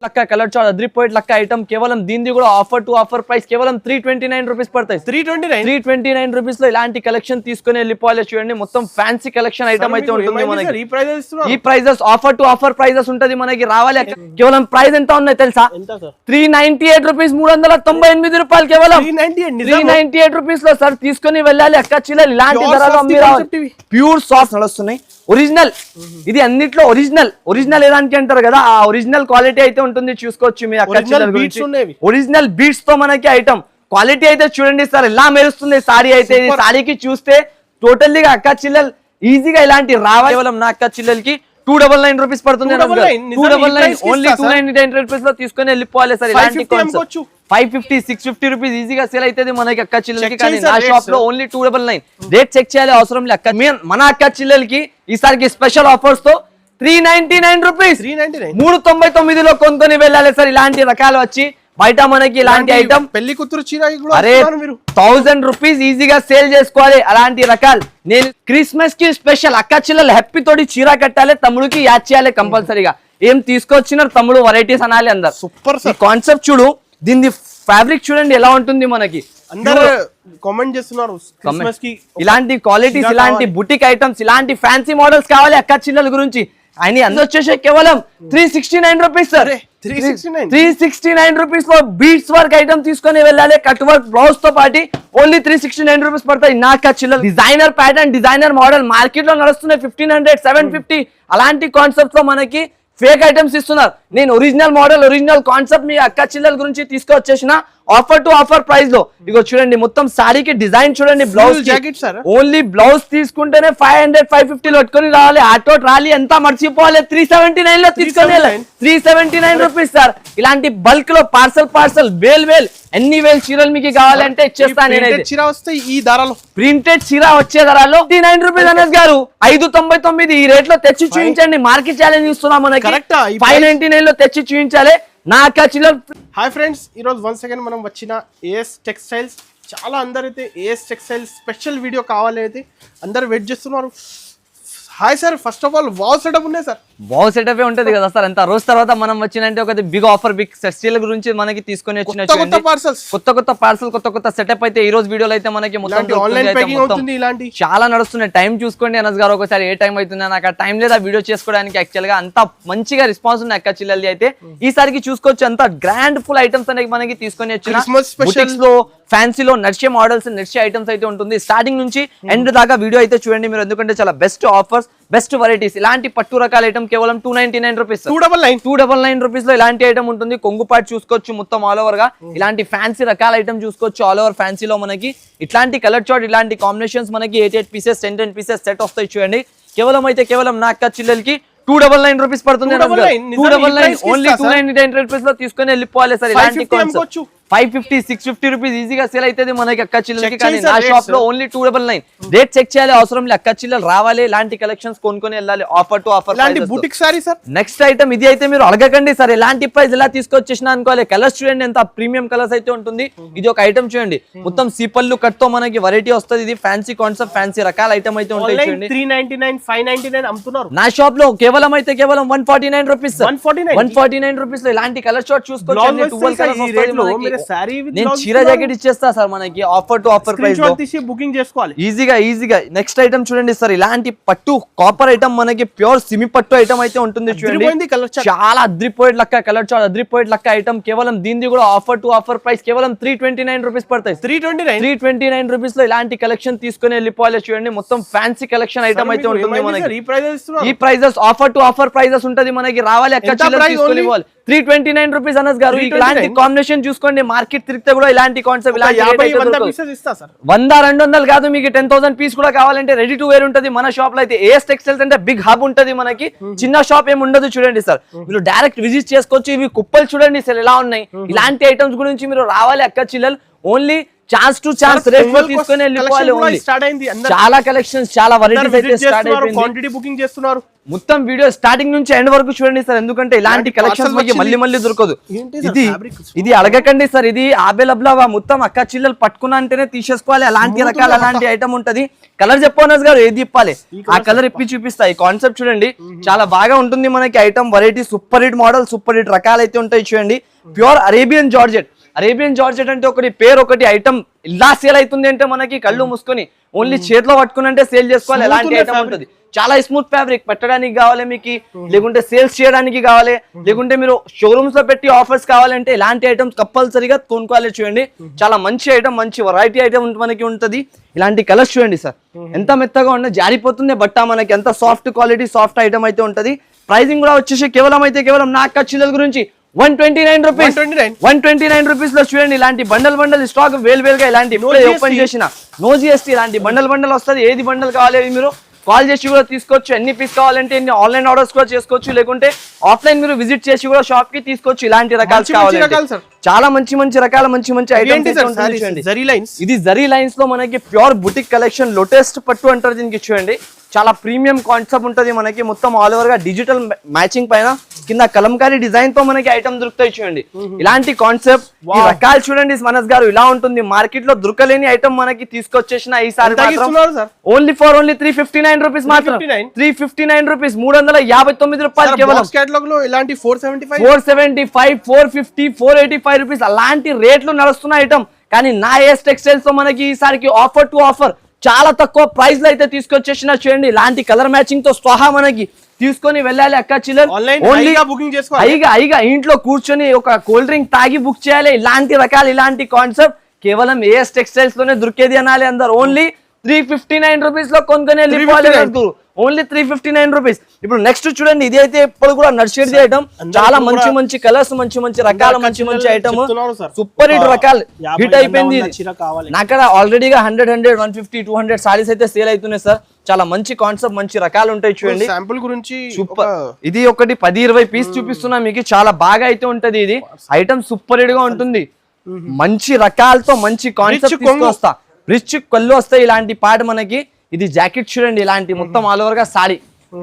లక్క colour chart అద్రిపోయేట్ లక్క item కేవలం దీనిది కూడా ఆఫర్ టు ఆఫర్ ప్రైస్ కేవలం 329 రూపీస్ పడతాయి. 329 రూపీస్ లో ఇలాంటి కలెక్షన్ తీసుకుని వెళ్ళిపోవాలి. చూడండి మొత్తం ఫ్యాన్సీ కలెక్షన్ ఐటమ్ అయితే ఉంటుంది మనకి. ఈ prices offer to offer prices ఉంటది మనకి. రావాలి కేవలం ప్రైస్ ఎంత ఉన్నాయి తెలుసా? 398 రూపీస్, 398 రూపాయలు కేవలం 398 రూపీస్ లో సార్ తీసుకుని వెళ్ళాలి అక్క చిల్లలు. ఇలాంటి ధరలు అమ్మి రావాలి. ప్యూర్ సాఫ్ట్ నడుస్తున్నాయి, ఒరిజినల్. ఇది అన్నిట్లో ఒరిజినల్ ఏదానికి అంటారు కదా, ఆ ఒరిజినల్ క్వాలిటీ అయితే ఉంటుంది. చూసుకోవచ్చు మీ అక్క చిల్లల గురించి. ఒరిజినల్ బీట్స్ తో మనకి ఐటమ్ క్వాలిటీ అయితే చూడండి సార్ ఎలా మెరుస్తుంది సారీ అయితే. ఇది సారీకి చూస్తే టోటల్లీ అక్క చిల్లలు ఈజీగా ఇలాంటి రావాలి. కేవలం నా అక్క చిల్లలకి 299 రూపీస్ పడుతుంది. 299 ఓన్లీ 299 రూపీస్ లో తీసుకొని వెళ్ళిపోవాలి సార్. ఇలాంటి 550 650 రూపీస్ ఈజీగా సేల్ అవుతుంది మనకి అక్క చిల్లలకి. కానీ నా షాప్ లో ఓన్లీ 299. రేట్ చెక్ చేయాలి అవసరం లేదు అక్క. మన అక్క చిల్లలకి ఈసారికి స్పెషల్ ఆఫర్స్ తో 399 రూపీస్, 399 లో కొనుక్కొని వెళ్ళాలి సార్. ఇలాంటి రకాలు వచ్చి బయట మనకి ఇలాంటి ఐటమ్ పెళ్లి కూతురు చీర 1000 రూపీస్ ఈజీగా సేల్ చేసుకోవాలి. అలాంటి రకాలు నేను క్రిస్మస్ కి స్పెషల్ అక్క చిల్లలు హ్యాపీ తోటి చీర కట్టాలి, తమ్ముడికి యాడ్ చేయాలి కంపల్సరీగా. ఏం తీసుకొచ్చినారు తమ్ముడు వెరైటీస్ అనాలి అందరు. సూపర్ కాన్సెప్ట్ చూడు, దీని ఫ్యాబ్రిక్ చూడండి ఎలా ఉంటుంది మనకి. అందరూ కామెంట్ చేస్తున్నారు క్రిస్మస్ కి ఇలాంటి క్వాలిటీస్, ఇలాంటి బుటిక్ ఐటమ్స్, ఇలాంటి ఫ్యాన్సీ మోడల్స్ కావాలి అక్క చిల్లల గురించి. ఆయన అందరూ వచ్చేసి కేవలం 369 రూపీస్ సార్. 369 రూపీస్ లో బీట్స్ వర్క్ ఐటమ్ తీసుకొని వెళ్ళాలి. కట్ వర్క్ బ్లౌజ్ తో పాటు ఓన్లీ 369 రూపీస్ పడతాయి. నా అక్క చిల్లలు designer pattern, designer model market లో నడుస్తున్నాయి 1500 750. అలాంటి కాన్సెప్ట్ లో మనకి ఫేక్ ఐటమ్స్ ఇస్తున్నారు. నేను ఒరిజినల్ మోడల్, ఒరిజినల్ కాన్సెప్ట్ మీ అక్క చిల్లల గురించి తీసుకొచ్చేసిన ఆఫర్ టు ఆఫర్ ప్రైస్ లో. ఇగో చూడండి మొత్తం సారీకి డిజైన్ చూడండి. బ్లౌజ్ జాకెట్ ఓన్లీ బ్లౌజ్ తీసుకుంటేనే 500 550 పట్టుకొని రావాలి. ఆటో ట్రాలీ ఎంత మర్చిపోవాలి. 379 లో తీసుకొని 379 రూపీస్ సార్. ఇలాంటి బల్క్ లో పార్సల్ వేల్ ఎన్ని వేలు చీరలు మీకు కావాలంటే ఇచ్చేస్తాను నేనైతే. చీర వస్తే ఈ ధరలో ప్రింటెడ్ చీర వచ్చే ధరలో 39 రూపీస్ అనస్ గారు 599 ఈ రేట్ లో తెచ్చి చూపించండి. మార్కెట్ ఛాలెంజ్ ఇస్తున్నాం మనకి. 599 లో తెచ్చి చూపించాలి నా అక్క చిల్లలు. హాయ్ ఫ్రెండ్స్, ఈరోజు వన్స్ అగైన్ మనం వచ్చిన ఏఎస్ టెక్స్టైల్స్. చాలా అందరైతే ఏఎస్ టెక్స్టైల్స్ స్పెషల్ వీడియో కావాలి అయితే అందరు వెయిట్ చేస్తున్నారు. Hi sir, first of all wow setup ఉన్నాయి సార్. వావ్ సెటప్ ఉంటది కదా సార్. అంత రోజు తర్వాత మనం వచ్చినంటే ఒక బిగ్ ఆఫర్, బిగ్ సెస్టిల్ గురించి మనకి తీసుకొని వచ్చిన కొత్త పార్సల్, కొత్త సెటప్ అయితే ఈ రోజు వీడియోలో అయితే మనకి మొత్తం చాలా నడుస్తున్నాయి. టైం చూసుకోండి అనస్ గారు, ఒకసారి ఏ టైం అవుతుంది నాకు ఆ టైం లేదా వీడియో చేసుకోవడానికి. యాక్చువల్ గా అంత మంచిగా రెస్పాన్స్ ఉన్నాయి అక్క చిల్లల్ది అయితే. ఈసారికి చూసుకోవచ్చు అంత గ్రాండ్ ఫుల్ ఐటమ్స్ అనేది మనకి తీసుకొని వచ్చిన ఫ్యాన్సీలో నడిచే మోడల్స్, నడిచే ఐటమ్స్ అయితే ఉంటుంది. స్టార్టింగ్ నుంచి ఎండ్ దాకా వీడియో అయితే చూడండి మీరు, ఎందుకంటే చాలా బెస్ట్ ఆఫర్స్, బెస్ట్ వెరైటీస్. ఇలాంటి పట్టు రకాల ఐటమ్ కేవలం 299 రూపీస్, 299 రూపీస్ లో ఇలాంటి ఐటమ్ ఉంటుంది. కొంగుపాటు చూసుకోవచ్చు మొత్తం ఆల్ ఓవర్ గా. ఇలాంటి ఫ్యాన్సీ రకాల ఐటమ్ చూసుకోవచ్చు ఆల్ ఓవర్ ఫ్యాన్సీలో మనకి. ఇట్లాంటి కలర్ చార్ట్, ఇలాంటి కాంబినేషన్స్ మనకి 8 పీసెస్ 10 పీసెస్ సెట్ వస్తాయి చూడండి. కేవలం నా అక్క చిల్లలకి 299 రూపీస్ పడుతుంది. 299 ఓన్లీ 299 రూపీస్ లో తీసుకొని వెళ్ళిపోవాలి సార్. ఇలాంటి కాన్సెప్ట్ 550 650 రూపీస్ ఈజీగా సేల్ అవుతుంది మనకి అక్క చిల్లలకి. కానీ నా షాప్ లో ఓన్లీ 299. రేట్ చెక్ చేయాలి అవసరం లేదు. అక్క చిల్లలు రావాలి, ఇలాంటి కలెక్షన్స్ కొనుక్కొని వెళ్ళాలి. Offer to offer boutique sorry sir. Next item ఇది అయితే మీరు అడగకండి సార్ ఎలాంటి ప్రైస్ ఎలా తీసుకొచ్చేసిన అనుకోవాలి. కలర్స్ చూడండి ఎంత ప్రీమియం కలర్స్ అయితే ఉంటుంది. ఇది ఒక ఐటమ్ చూడండి మొత్తం సీపల్లు కట్ తో మనకి వెరైటీ వస్తుంది. ఇది ఫ్యాన్సీ కాన్సెప్ట్, ఫ్యాన్సీ రకాల ఐటమ్ అయితే ఉంటాయి చూడండి. 399 599 అమ్ముతున్నారు. నా షాప్ లో కేవలం 149 రూపీస్, 149 రూపీస్ లో ఇలాంటి కలర్ షార్ట్ చూసుకోవచ్చు. చీర జాకెట్ ఇచ్చేస్తా సార్ మనకి ఆఫర్ టు ఆఫర్ ప్రైస్ లో. బుకింగ్ చేసుకోవాలి ఈజీగా. నెక్స్ట్ ఐటమ్ చూడండి సార్, ఇలాంటి పట్టు కాపర్ ఐటమ్ మనకి ప్యూర్ సిమి పట్టు ఐటమ్ అయితే ఉంటుంది చూడండి. చాలా అద్రిపోయేట్ లక్క కలర్ చార్ట్, అద్రిపోయేట్ లక్క ఐటమ్. కేవలం దీనిది కూడా ఆఫర్ టు ఆఫర్ ప్రైస్ కేవలం 329 రూపీస్ పడతాయి. 329 రూపీస్ లో ఇలాంటి కలెక్షన్ తీసుకుని వెళ్ళిపోవాలి చూడండి. మొత్తం ఫ్యాన్సీ కలెక్షన్ ఐటమ్ అయితే ఉంటుంది మనకి. ఈ prices offer to offer prices ఉంటది మనకి. రావాలి అక్క చిల్లలు తీసుకొని 329 రూపీస్ అనస్ గారు. ఇలాంటి కాంబినేషన్ చూసుకోండి, మార్కెట్ తిరిగితే కూడా ఇలాంటి కాన్సెప్ట్ 100-200 కాదు, మీకు 10,000 పీస్ కూడా కావాలంటే రెడీ టు వేర్ ఉంటది మన షాప్ లో అయితే. ఏఎస్ టెక్స్టైల్స్ అంటే బిగ్ హబ్ ఉంటది మనకి, చిన్న షాప్ ఏమి ఉండదు చూడండి సార్. మీరు డైరెక్ట్ విజిట్ చేసుకోవచ్చు. ఇవి కుప్పలు చూడండి సార్ ఎలా ఉన్నాయి. ఇలాంటి ఐటమ్స్ గురించి మీరు రావాలి అక్క చిల్లలు. Only chance to chance rate లో తీసుకొని వెళ్ళిపోవాలి ఓన్లీ. స్టార్ట్ అయింది, చాలా కలెక్షన్స్ చాలా వెరైటీస్ అయితే స్టార్ట్ అయిపోయింది. క్వాంటిటీ బుకింగ్ చేస్తున్నారు. మొత్తం వీడియో స్టార్టింగ్ నుంచి ఎండ్ వరకు చూడండి సార్, ఎందుకంటే ఇలాంటి కలెక్షన్స్ మీకు మళ్ళీ దొరకదు. ఇది అడగకండి సార్, ఇది అవైలబుల్ మొత్తం అక్క చిల్లలు పట్టుకున్నా అంటేనే తీసేసుకోవాలి. అలాంటి రకాల అలాంటి ఐటమ్ ఉంటది. కలర్ చెప్పనస్ గారు ఏది ఇప్పాలి ఆ కలర్ ఇప్పి చూపిస్తా. ఈ కాన్సెప్ట్ చూడండి చాలా బాగా ఉంటుంది మనకి item. Variety super hit model, super hit రకాలు అయితే ఉంటాయి చూడండి. Pure Arabian georgette. Arabian georgette అంటే ఒకటి పేరు, ఒకటి ఐటమ్ ఇలా సేల్ అవుతుంది అంటే మనకి కళ్ళు మూసుకొని ఓన్లీ చేతిలో పట్టుకుని అంటే సేల్ చేసుకోవాలి. ఎలాంటి ఐటమ్ ఉంటుంది, చాలా స్మూత్ ఫ్యాబ్రిక్. పెట్టడానికి కావాలి మీకు, లేకుంటే సేల్స్ చేయడానికి కావాలి, లేకుంటే మీరు షోరూమ్స్ లో పెట్టి ఆఫర్స్ కావాలంటే ఇలాంటి ఐటమ్స్ కంపల్సరీగా కొనుక్కోవాలి. చూడండి చాలా మంచి ఐటమ్, మంచి వెరైటీ ఐటమ్ మనకి ఉంటది. ఇలాంటి కలర్స్ చూడండి సార్, ఎంత మెత్తగా ఉన్న జారిపోతుంది బట్ట మనకి, ఎంత సాఫ్ట్ క్వాలిటీ సాఫ్ట్ ఐటమ్ అయితే ఉంటది. ప్రైసింగ్ కూడా వచ్చేసి కేవలం నా అక్క చిల్లల గురించి 129 రూపీస్. 129 రూపీస్ లో చూడండి. ఇలాంటి బండల్ స్టాక్ వేలుగా ఇలాంటి ఓపెన్ చేసిన నో జిఎస్టీ ఇలాంటి బండల్ వస్తుంది. ఏది బండల్ కావాలి మీరు కాల్ చేసి కూడా తీసుకోవచ్చు. ఎన్ని పీస్ కావాలంటే ఎన్ని ఆన్లైన్ ఆర్డర్స్ కూడా చేసుకోవచ్చు, లేకుంటే ఆఫ్లైన్ మీరు విజిట్ చేసి కూడా షాప్ కి తీసుకోవచ్చు. ఇలాంటి రకాలు కావాలి, చాలా మంచి రకాల మంచి ఐటమ్స్. ఇది జరీ లైన్స్ లో మనకి ప్యూర్ బుటిక్ కలెక్షన్, లోటెస్ట్ పట్టు అంటారు దీనికి. చూడండి చాలా ప్రీమియం కాన్సెప్ట్ ఉంటది మనకి. మొత్తం ఆల్ ఓవర్ గా డిజిటల్ మ్యాచింగ్ పైన కింద కలంకారీ డిజైన్ తో మనకి ఐటమ్ దొరుకుతాయి. చూడండి ఇలాంటి కాన్సెప్ట్ ఈ రకాలు చూడండి మనస్ గారు ఇలా ఉంటుంది. మార్కెట్ లో దొరకలేని ఐటమ్ మనకి తీసుకొచ్చేసిన ఈసారి ఓన్లీ 359 రూపీస్ మాత్రం. 359 రూపీస్, 359 రూపాయలు కేవలం. కేటలాగ్ లో ఇలాంటి 475, 450, 485 రూపీస్ అలాంటి రేట్లు నడుస్తున్న ఐటమ్. కానీ నా ఏఎస్ టెక్స్టైల్స్ తో మనకి ఈసారికి ఆఫర్ టు ఆఫర్ చాలా తక్కువ ప్రైస్ లో అయితే తీసుకొచ్చేసిన. చూడండి ఇలాంటి కలర్ మ్యాచింగ్ తో స్వహా మనకి తీసుకొని వెళ్ళాలి అక్క చిల్లర్. ఓన్లీ బుకింగ్ చేసుకోవాలి. అయిగా ఇంట్లో కూర్చొని ఒక కూల్ డ్రింక్ తాగి బుక్ చేయాలి. ఇలాంటి రకాలు ఇలాంటి కాన్సెప్ట్ కేవలం ఏఎస్ టెక్స్టైల్స్ లోనే దొరికేది అనాలి అందరు. ఓన్లీ 359 రూపీస్ లో కొనుక్కొని వెళ్ళిపోవాలి. Only 359 rupees. ఇప్పుడు నెక్స్ట్ చూడండి, ఇది అయితే ఎప్పుడు కూడా నడిచేది ఐటమ్. చాలా మంచి కలర్స్, మంచి రకాల మంచి ఐటమ్, సూపర్ హిట్ రకాలు హిట్ అయిపోయింది. నాకడ ఆల్రెడీగా 100, 150, 200 సారీస్ అయితే సేల్ అవుతున్నాయి సార్. చాలా మంచి కాన్సెప్ట్, మంచి రకాలు ఉంటాయి. చూడండి శాంపుల్ గురించి సూపర్. ఇది ఒకటి 10-20 పీస్ చూపిస్తున్నా మీకు. చాలా బాగా అయితే ఉంటది. ఇది ఐటమ్ సూపర్ హిట్ గా ఉంటుంది. మంచి రకాలతో మంచి కాన్సెప్ట్ తీసుకొస్తా. రిచ్ కళ్ళు వస్తాయి ఇలాంటి పాట మనకి. ఇది జాకెట్ చూడండి, ఇలాంటి మొత్తం ఆల్ ఓవర్ గా సారీ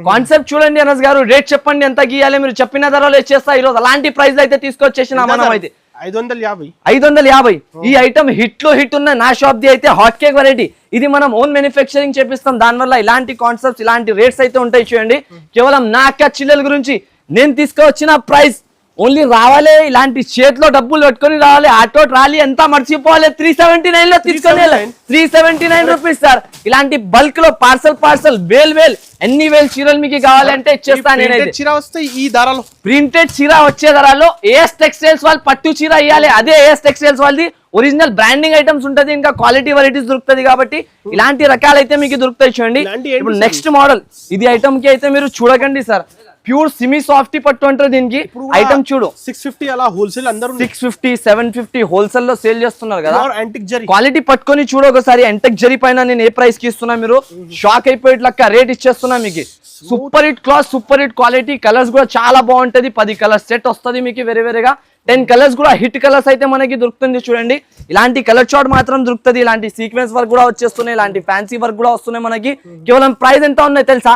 కాన్సెప్ట్ చూడండి. అనస్ గారు రేట్ చెప్పండి ఎంత గీయాలి, మీరు చెప్పిన ధరలో ఇచ్చేస్తా. ఈ రోజు అలాంటి ప్రైస్ అయితే తీసుకొచ్చేసిన మనం అయితే 550. ఈ ఐటమ్ హిట్ లో హిట్ ఉన్న నా షాప్ ది అయితే హాట్ కేక్ వెరైటీ. ఇది మనం ఓన్ మ్యానుఫ్యాక్చరింగ్ చేపిస్తాం. దానివల్ల ఇలాంటి కాన్సెప్ట్స్, ఇలాంటి రేట్స్ అయితే ఉంటాయి. చూడండి కేవలం నా అక్క చిల్లల గురించి నేను తీసుకొచ్చిన ప్రైస్ ఓన్లీ రావాలి. ఇలాంటి చేతిలో డబ్బులు పెట్టుకొని రావాలి, ఆటో ట్రాలీ ఎంత మర్చిపోవాలి. 379 లో తీసుకొని 379 రూపీస్ సార్. ఇలాంటి బల్క్ లో పార్సల్ వేల్ ఎన్ని వేలు చీరలు మీకు కావాలంటే ఇచ్చేస్తాను నేనైతే. చీర వస్తే ఈ ధరలో ప్రింటెడ్ చీర వచ్చే ధరలో ఏఎస్ టెక్స్టైల్స్ వాళ్ళు పట్టు చీర ఇవ్వాలి. అదే ఏఎస్ టెక్స్టైల్స్ వాళ్ళది ఒరిజినల్ బ్రాండింగ్ ఐటమ్స్ ఉంటది. ఇంకా క్వాలిటీ వెరైటీస్ దొరుకుతుంది కాబట్టి ఇలాంటి రకాలు అయితే మీకు దొరుకుతాయి. చూడండి ఇప్పుడు నెక్స్ట్ మోడల్. ఇది ఐటమ్ కి అయితే మీరు చూడకండి సార్, ప్యూర్ సిమీ సాఫ్టీ పట్టు అంటారు దీనికి. ఐటమ్ చూడు 650 అలా హోల్సేల్ అందరూ 650, 750 హోల్సేల్ లో సేల్ చేస్తున్నారు కదా. యాంటిక్ క్వాలిటీ పట్టుకొని చూడు ఒకసారి. యాంటిక్ జరీ పైన నేను ఏ ప్రైస్ కి ఇస్తున్నా, మీరు షాక్ అయిపోయి లెక్క రేట్ ఇచ్చేస్తున్నా మీకు. Super hit cloth, super hit quality. Colours కూడా చాలా బాగుంటది. 10 కలర్స్ సెట్ వస్తుంది మీకు వేరేగా. 10 కలర్స్ కూడా హిట్ కలర్స్ అయితే మనకి దొరుకుతుంది. చూడండి ఇలాంటి కలర్ చార్ట్ మాత్రం దొరుకుతుంది. ఇలాంటి సీక్వెన్స్ వర్క్ కూడా వచ్చేస్తున్నాయి, ఇలాంటి ఫ్యాన్సీ వర్క్ కూడా వస్తున్నాయి మనకి. కేవలం ప్రైస్ ఎంత ఉన్నాయి తెలుసా?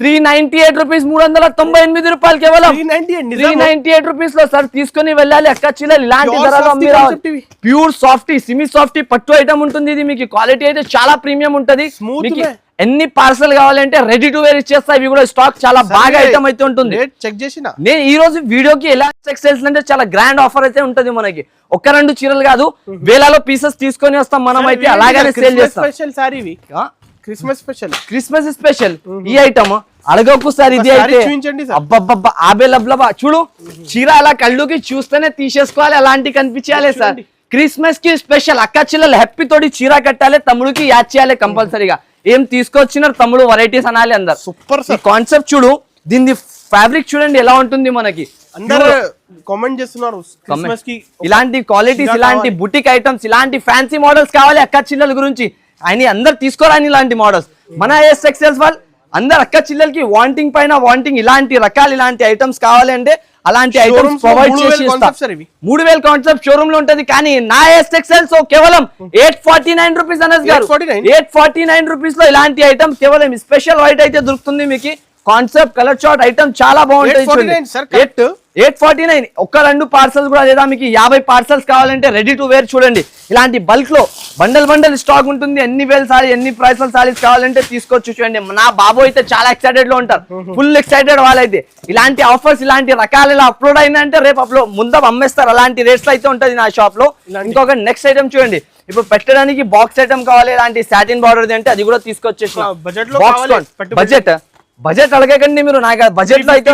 398 రూపీస్, 398 రూపాయలు కేవలం. 398 రూపీస్ లో సార్ తీసుకొని వెళ్ళాలి అక్క చిల్లలు. ఇలాంటి ధరలో ప్యూర్ సాఫ్టీ, సిమీ సాఫ్టీ పట్టు ఐటమ్ ఉంటుంది. ఇది మీకు క్వాలిటీ అయితే చాలా ప్రీమియం ఉంటది. ఎన్ని పార్సల్ కావాలంటే రెడీ టు వేర్ ఇచ్చేస్తా. ఇవి కూడా స్టాక్ చాలా బాగా ఐటమ్ అయితే ఉంటుంది. చెక్ చేసిన నేను ఈ రోజు వీడియోకి ఎలా టెక్స్టైల్స్ అంటే చాలా గ్రాండ్ ఆఫర్ అయితే ఉంటది మనకి. 1-2 చీరలు కాదు, వేలలో పీసెస్ తీసుకొని వస్తాం మనం అయితే. అలాగే సేల్ చేస్తాం. క్రిస్మస్ స్పెషల్ ఈ ఐటమ్ అడగకు సార్. ఇది అయితే అబ్బబ్బబ్బా ఆబేలబ్లబా. చూడు చీర అలా కళ్ళుకి చూస్తేనే తీసేసుకోవాలి, అలాంటి కనిపించాలి సార్. క్రిస్మస్ కి స్పెషల్ అక్క చిల్లలు హ్యాపీ తోటి చీర కట్టాలి, తమ్ముడికి యాడ్ చేయాలి కంపల్సరీగా. ఏం తీసుకొచ్చినారు తమ్ముడు వెరైటీస్ అనాలి అందరు. సూపర్ కాన్సెప్ట్ చూడు, దీని ఫ్యాబ్రిక్ చూడండి ఎలా ఉంటుంది మనకి. అందరూ కామెంట్ చేస్తున్నారు క్రిస్మస్ కి ఇలాంటి క్వాలిటీస్, ఇలాంటి బుటిక్ ఐటమ్స్, ఇలాంటి ఫ్యాన్సీ మోడల్స్ కావాలి అక్క చిల్లల గురించి. ఆయన అందరు తీసుకోరాని ఇలాంటి మోడల్స్. మన ఏఎస్ టెక్స్టైల్స్ వాళ్ళు అందరు అక్క చిల్లలకి వాంటింగ్ పైన వాంటింగ్, ఇలాంటి రకాలు ఇలాంటి ఐటమ్స్ కావాలి అంటే అలాంటి ఐటమ్స్ ప్రొవైడ్ చేసి 3000 కాన్సెప్ట్ షోరూమ్ లో ఉంటది. కానీ నా ఎస్ టెక్స్టైల్స్ కేవలం 849 రూపీస్ అనస్ గారు, 849 రూపీస్ లో ఇలాంటి ఐటమ్ కేవలం స్పెషల్ వైట్ అయితే దొరుకుతుంది మీకు. కాన్సెప్ట్ కలర్ చార్ట్ ఐటమ్ చాలా బాగుంటుంది. 849 ఒక్క 2 పార్సల్స్ కూడా లేదా మీకు 50 పార్సల్స్ కావాలంటే రెడీ టు వేర్ చూడండి. ఇలాంటి బల్క్ లో బండల్ స్టాక్ ఉంటుంది. ఎన్ని వేల సారీ ఎన్ని ప్రైస్ సారీస్ కావాలంటే తీసుకోవచ్చు. చూడండి నా బాబు అయితే చాలా ఎక్సైటెడ్ లో ఉంటారు, ఫుల్ ఎక్సైటెడ్ వాళ్ళైతే. ఇలాంటి ఆఫర్స్ ఇలాంటి రకాలు ఇలా అప్లోడ్ అయిందంటే రేపు ముందు అమ్మేస్తారు. అలాంటి రేట్స్ అయితే ఉంటుంది నా షాప్ లో. ఇంకొక నెక్స్ట్ ఐటమ్ చూడండి, ఇప్పుడు పెట్టడానికి బాక్స్ ఐటమ్ కావాలి ఇలాంటి సాటిన్ బార్డర్ అంటే అది కూడా తీసుకొచ్చేసి. బడ్జెట్ అడగకండి మీరు, నాకు బడ్జెట్ లో అయితే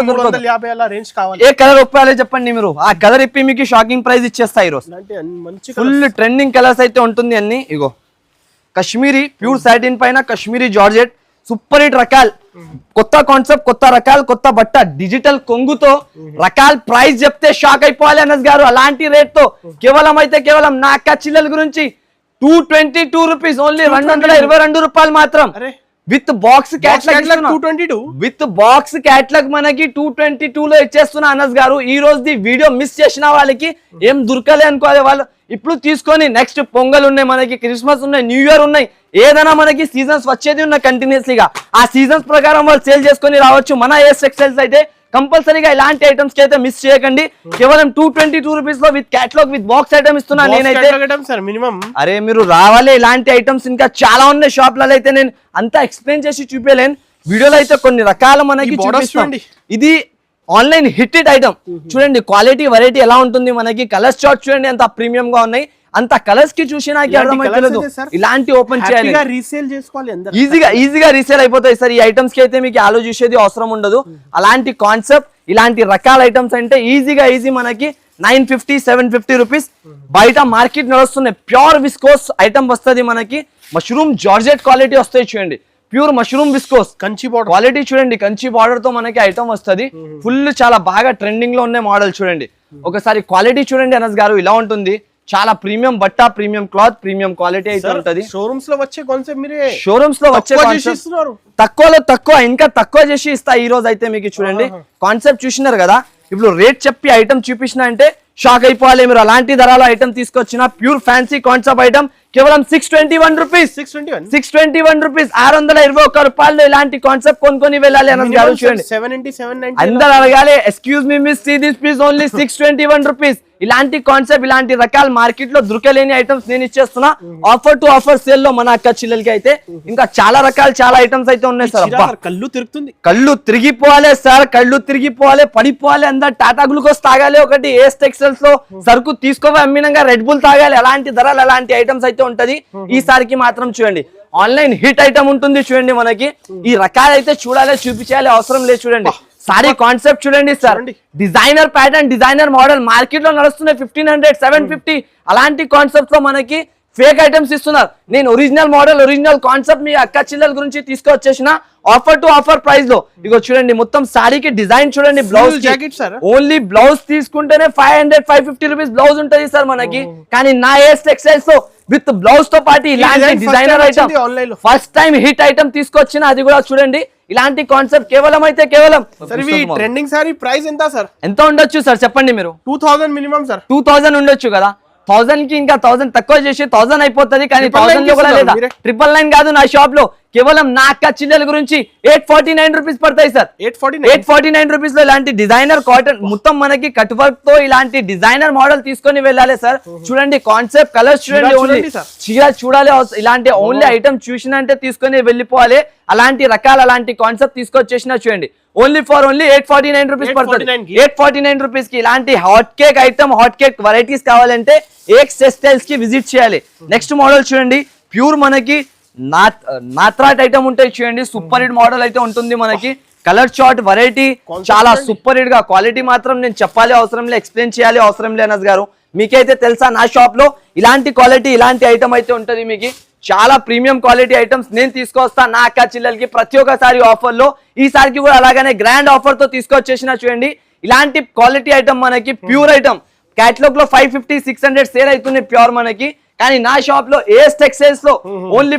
ఏ కలర్ ఒప్పాలో చెప్పండి మీరు, ఆ కలర్ ఇప్పి మీకు షాకింగ్ ప్రైస్ ఇచ్చేస్తాయి. ఈరోజు ఫుల్ ట్రెండింగ్ కలర్స్ అయితే ఉంటుంది అన్ని. ఇగో కశ్మీరీ ప్యూర్ సాటిన్ పైన కశ్మీరీ జార్జెట్ సూపర్ హిట్ రకాల్, కొత్త కాన్సెప్ట్, కొత్త రకాల్, కొత్త బట్ట, డిజిటల్ కొంగుతో రకాల్. ప్రైస్ చెప్తే షాక్ అయిపోవాలి అనస్ గారు. అలాంటి రేట్ తో కేవలం నా అక్క చిల్లల గురించి 222 రూపీస్ ఓన్లీ, 222 రూపాయలు మాత్రం. With box catalogue, with box catalogue మనకి 222 లో ఇచ్చేస్తున్నా అనస్ గారు. ఈ రోజు వీడియో మిస్ చేసిన వాళ్ళకి ఏం దొరకలే అనుకోవాలి. వాళ్ళు ఇప్పుడు తీసుకొని నెక్స్ట్ పొంగల్ ఉన్నాయి మనకి, క్రిస్మస్ ఉన్నాయి, న్యూ ఇయర్ ఉన్నాయి, ఏదైనా మనకి సీజన్స్ వచ్చేది ఉన్నాయి కంటిన్యూస్లీగా. ఆ సీజన్స్ ప్రకారం వాళ్ళు సేల్ చేసుకొని రావచ్చు. మన ఏఎస్ టెక్స్టైల్స్ అయితే కంపల్సరీగా ఇలాంటి ఐటమ్స్ కి అయితే మిస్ చేయకండి. కేవలం 222 రూపీస్ లో with catalogue with box item ఇస్తున్నా నేనైతే. అరే మీరు రావాలి, ఇలాంటి ఐటమ్స్ ఇంకా చాలా ఉన్నాయి షాప్లలో. అయితే నేను అంతా ఎక్స్ప్లెయిన్ చేసి చూపించలేను, వీడియోలో అయితే కొన్ని రకాల మనకి చూపిస్తాం. ఇది ఆన్లైన్ హిట్ ఐటమ్ చూడండి, క్వాలిటీ వెరైటీ ఎలా ఉంటుంది మనకి. కలర్స్ చార్ట్ చూడండి ఎంత ప్రీమియం గా ఉన్నాయి. అంత కలర్స్ కి చూసి నాకు అర్థమైతలేదు. ఇలాంటి ఓపెన్ చేయాలి, ఈజీగా రీసేల్ అయిపోతాయి సార్. ఈ ఐటమ్స్ కి అయితే మీకు ఆలోచించేది అవసరం ఉండదు. అలాంటి కాన్సెప్ట్ ఇలాంటి రకాల ఐటమ్స్ అంటే ఈజీ మనకి 950 750 రూపీస్ బయట మార్కెట్ నడుస్తున్నాయి. ప్యూర్ విస్కోస్ ఐటమ్ వస్తుంది మనకి. మష్రూమ్ జార్జెట్ క్వాలిటీ వస్తాయి చూడండి, pure mushroom viscose Kanchi border quality చూడండి. కంచి బార్డర్ తో మనకి ఐటమ్ వస్తుంది. ఫుల్ చాలా బాగా ట్రెండింగ్ లో ఉన్న మోడల్ చూడండి. ఒకసారి క్వాలిటీ చూడండి అనస్ గారు, ఇలా ఉంటుంది. చాలా ప్రీమియం బట్ట, ప్రీమియం క్లాత్, ప్రీమియం క్వాలిటీ అయితే ఉంటది. షోరూమ్స్ లో వచ్చే కాన్సెప్ట్ మీరే తక్కువ ఇంకా తక్కువ చేసి ఇస్తా ఈ రోజు అయితే మీకు. చూడండి కాన్సెప్ట్ చూసినారు కదా, ఇప్పుడు రేట్ చెప్పి ఐటమ్ చూపించిన అంటే షాక్ అయిపోవాలి మీరు. అలాంటి ధరలో ఐటమ్ తీసుకొచ్చిన ప్యూర్ ఫ్యాన్సీ కాన్సెప్ట్ ఐటమ్ కేవలం 621 రూపీస్, 621 రూపీస్, 621 రూపాయలు. ఇలాంటి కాన్సెప్ట్ కొనుక్కొని వెళ్ళాలి అనస్ గారు. చూడండి అందరు అడగాలి, excuse me miss, see this please, only 621 rupees. ఇలాంటి కాన్సెప్ట్ ఇలాంటి రకాల మార్కెట్ లో దొరకలేని ఐటమ్స్ నేను ఇచ్చేస్తున్నా ఆఫర్ టు ఆఫర్ సేల్ లో మన అక్క చిల్లలకి అయితే. ఇంకా చాలా రకాల చాలా ఐటమ్స్ అయితే ఉన్నాయి సార్. కళ్ళు తిరిగిపోవాలి సార్, కళ్ళు తిరిగిపోవాలి, పడిపోవాలి. అందరు టాటా గ్లూకోస్ తాగాలి, ఒకటి ఏఎస్ టెక్స్టైల్స్ లో సరుకు తీసుకోవాలి, అమ్మినంగా రెడ్ బుల్ తాగాలి. అలాంటి ధరలు అలాంటి ఐటమ్స్ అయితే ఉంటది. ఈసారికి మాత్రం చూడండి ఆన్లైన్ హిట్ ఐటమ్ ఉంటుంది చూడండి మనకి. ఈ రకాలు అయితే చూడాలి, చూపించాలి అవసరం లేదు. చూడండి సారీ కాన్సెప్ట్ చూడండి sir, designer pattern, designer model market లో నడుస్తున్నాయి 1500 750. అలాంటి కాన్సెప్ట్ లో మనకి ఫేక్ ఐటమ్స్ ఇస్తున్నారు. నేను ఒరిజినల్ మోడల్, ఒరిజినల్ కాన్సెప్ట్ మీ అక్క చిల్లల గురించి తీసుకొచ్చేసిన ఆఫర్ టు ఆఫర్ ప్రైస్ లో. ఇగో చూడండి మొత్తం సారీకి డిజైన్ చూడండి. Blouse jacket sir, only blouse తీసుకుంటేనే 500 550 రూపీస్ బ్లౌజ్ ఉంటది సార్ మనకి. కానీ నా ఏఎస్ టెక్స్టైల్స్ లో విత్ బ్లౌజ్ తో పాటు ఇలాంటి designer item first time hit item తీసుకొచ్చిన, అది కూడా చూడండి. ఇలాంటి కాన్సెప్ట్ కేవలం ట్రెండింగ్ సారీ ప్రైస్ ఎంత ఉండొచ్చు సార్ చెప్పండి మీరు? 2000 మినిమం సార్, 2000 ఉండొచ్చు కదా. 1000 కి ఇంకా 1000 తక్కువ చేసి 1000 అయిపోతుంది. కానీ 1000 లో కూడా లేదా, 999 కాదు నా షాప్ లో. కేవలం నా అక్క చిల్లల గురించి 849 రూపీస్ పడతాయి సార్. 849 రూపీస్ లో ఇలాంటి డిజైనర్ కాటన్ మొత్తం మనకి కట్ వర్క్ తో ఇలాంటి డిజైనర్ మోడల్ తీసుకొని వెళ్ళాలి సార్. చూడండి కాన్సెప్ట్ కలర్స్ చూడండి, ఓన్లీ చీర చూడాలి. ఇలాంటి ఓన్లీ ఐటమ్ చూసినంటే తీసుకొని వెళ్ళిపోవాలి. అలాంటి రకాల అలాంటి కాన్సెప్ట్ తీసుకొచ్చేసిన చూడండి. ఓన్లీ 849 రూపీస్ పడుతుంది. 849 రూపీస్ కి ఇలాంటి hot cake item, hot cake varieties కావాలంటే ఏఎక్స్ టెక్స్టైల్స్ కి విజిట్ చేయాలి. నెక్స్ట్ మోడల్ చూడండి, ప్యూర్ మనకి నాత్రాట్ ఐటమ్ ఉంటాయి చూడండి. సూపర్ హిట్ మోడల్ అయితే ఉంటుంది మనకి. కలర్ చార్ట్ వెరైటీ చాలా సూపర్ హిట్ గా. క్వాలిటీ మాత్రం నేను చెప్పాలి అవసరం లే, ఎక్స్ప్లెయిన్ చేయాలి అవసరం లే అనస్ గారు. మీకైతే తెలుసా నా షాప్ లో ఇలాంటి క్వాలిటీ ఇలాంటి ఐటమ్ అయితే ఉంటుంది మీకు. చాలా ప్రీమియం క్వాలిటీ ఐటమ్స్ నేను తీసుకొస్తా నా అక్క చిల్లలకి ప్రతి ఒక్కసారి ఆఫర్ లో. ఈసారికి కూడా అలాగనే గ్రాండ్ ఆఫర్ తో తీసుకొచ్చేసిన చూడండి. ఇలాంటి క్వాలిటీ ఐటమ్ మనకి ప్యూర్ ఐటమ్ క్యాటలాగ్ లో 550 600 సేల్ అవుతుంది ప్యూర్ మనకి. కానీ నా షాప్ లో ఏఎస్ టెక్స్టైల్స్ లో only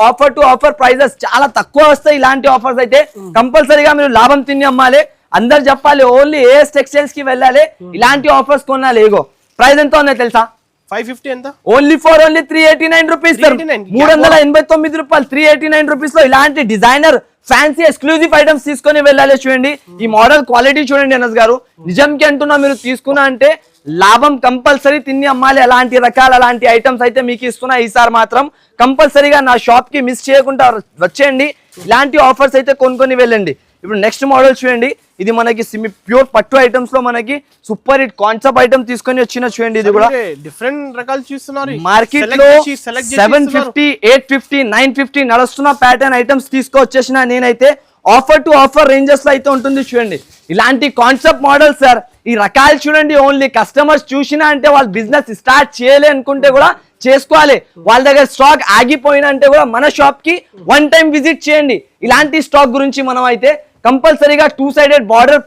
offer to offer prices చాలా తక్కువ వస్తాయి. ఇలాంటి ఆఫర్స్ అయితే కంపల్సరీగా మీరు లాభం తిని అమ్మాలి. అందరు చెప్పాలి ఓన్లీ ఏఎస్ టెక్స్టైల్స్ కి వెళ్ళాలి, ఇలాంటి ఆఫర్స్ కొనాలి. ఏగో ప్రైస్ ఎంత ఉన్నాయి తెలుసా? 550 ఎంత? ఓన్లీ 389 రూపీస్, 389 రూపాయలు. 389 రూపీస్ లో ఇలాంటి డిజైనర్ ఫ్యాన్సీ ఎక్స్క్లూజివ్ ఐటమ్స్ తీసుకొని వెళ్ళాలి. చూడండి ఈ మోడల్ క్వాలిటీ చూడండి అనస్ గారు, నిజంకి అంటున్నా, మీరు తీసుకున్నా అంటే లాభం కంపల్సరీ తిని అమ్మాలి. అలాంటి రకాల అలాంటి ఐటమ్స్ అయితే మీకు ఇస్తున్నా. ఈసారి మాత్రం కంపల్సరీగా నా షాప్ కి మిస్ చేయకుండా వచ్చేయండి. ఇలాంటి ఆఫర్స్ అయితే కొనుక్కొని వెళ్ళండి. ఇప్పుడు నెక్స్ట్ మోడల్ చూడండి, ఇది మనకి ప్యూర్ పట్టు ఐటమ్స్ లో మనకి సూపర్ హిట్ కాన్సెప్ట్ ఐటమ్ తీసుకొని వచ్చిన చూడండి. ఇది కూడా డిఫరెంట్ రకాలు చూస్తున్నారు. మార్కెట్ లో 750, 850, 950 నడుస్తున్న ప్యాటర్న్ ఐటమ్స్ తీసుకొచ్చేసిన నేనైతే ఆఫర్ టు ఆఫర్ రేంజెస్ లో అయితే ఉంటుంది చూడండి. ఇలాంటి కాన్సెప్ట్ మోడల్ సార్, ఈ రకాలు చూడండి. ఓన్లీ కస్టమర్స్ చూసినా అంటే వాళ్ళు బిజినెస్ స్టార్ట్ చేయలే అనుకుంటే కూడా చేసుకోవాలి. వాళ్ళ దగ్గర స్టాక్ ఆగిపోయినా అంటే కూడా మన షాప్ కి 1 టైం విజిట్ చేయండి. ఇలాంటి స్టాక్ గురించి మనం అయితే కంపల్సరీగా 2 సైడెడ్ బార్డర్